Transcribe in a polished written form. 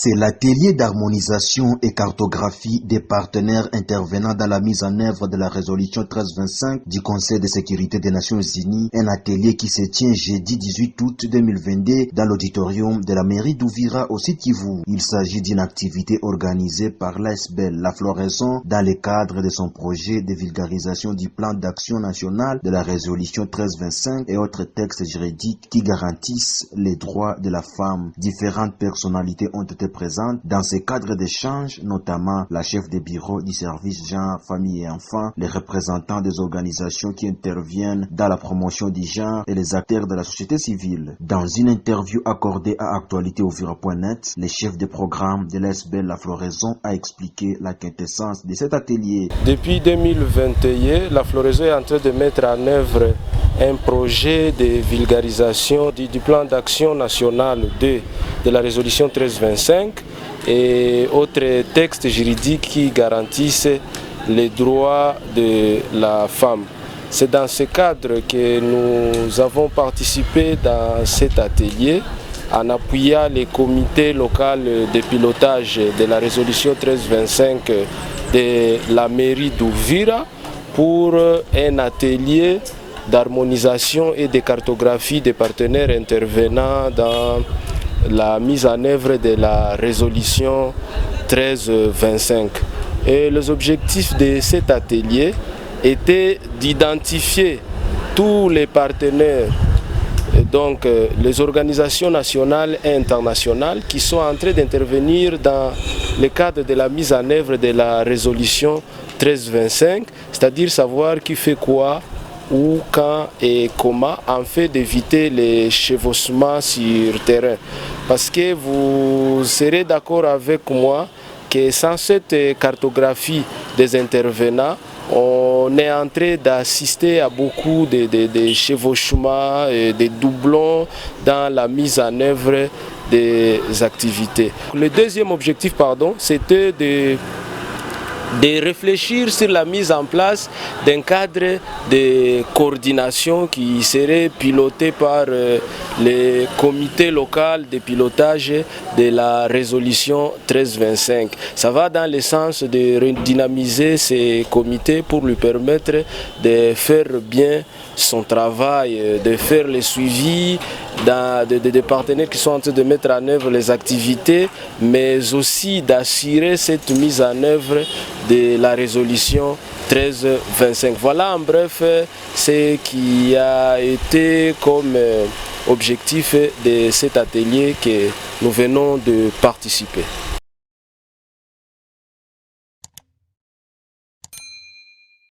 C'est l'atelier d'harmonisation et cartographie des partenaires intervenant dans la mise en œuvre de la résolution 1325 du Conseil de sécurité des Nations Unies, un atelier qui se tient jeudi 18 août 2022 dans l'auditorium de la mairie d'Ouvira au site Kivu. Il s'agit d'une activité organisée par l'ASBEL, la floraison, dans le cadre de son projet de vulgarisation du plan d'action national de la résolution 1325 et autres textes juridiques qui garantissent les droits de la femme. Différentes personnalités ont été présentes dans ces cadres d'échange, notamment la chef de bureau du service genre, famille et enfants, les représentants des organisations qui interviennent dans la promotion du genre et les acteurs de la société civile. Dans une interview accordée à actualitéouvira.net, le chef de programme de l'ASBEL La Floraison a expliqué la quintessence de cet atelier. Depuis 2021, la Floraison est en train de mettre en œuvre un projet de vulgarisation du plan d'action national de la résolution 1325 et autres textes juridiques qui garantissent les droits de la femme. C'est dans ce cadre que nous avons participé dans cet atelier en appuyant les comités locaux de pilotage de la résolution 1325 de la mairie d'Ouvira pour un atelier d'harmonisation et de cartographie des partenaires intervenant dans la mise en œuvre de la résolution 1325. Et les objectifs de cet atelier étaient d'identifier tous les partenaires, donc les organisations nationales et internationales qui sont en train d'intervenir dans le cadre de la mise en œuvre de la résolution 1325, c'est-à-dire savoir qui fait quoi, où, quand et comment, en fait d'éviter les chevauchements sur terrain. Parce que vous serez d'accord avec moi que sans cette cartographie des intervenants, on est en train d'assister à beaucoup de chevauchements et de doublons dans la mise en œuvre des activités. Le deuxième objectif, c'était de réfléchir sur la mise en place d'un cadre de coordination qui serait piloté par le comité local de pilotage de la résolution 1325. Ça va dans le sens de redynamiser ces comités pour lui permettre de faire bien son travail, de faire le suivi des partenaires qui sont en train de mettre en œuvre les activités, mais aussi d'assurer cette mise en œuvre de la résolution 1325. Voilà en bref ce qui a été comme objectif de cet atelier que nous venons de participer.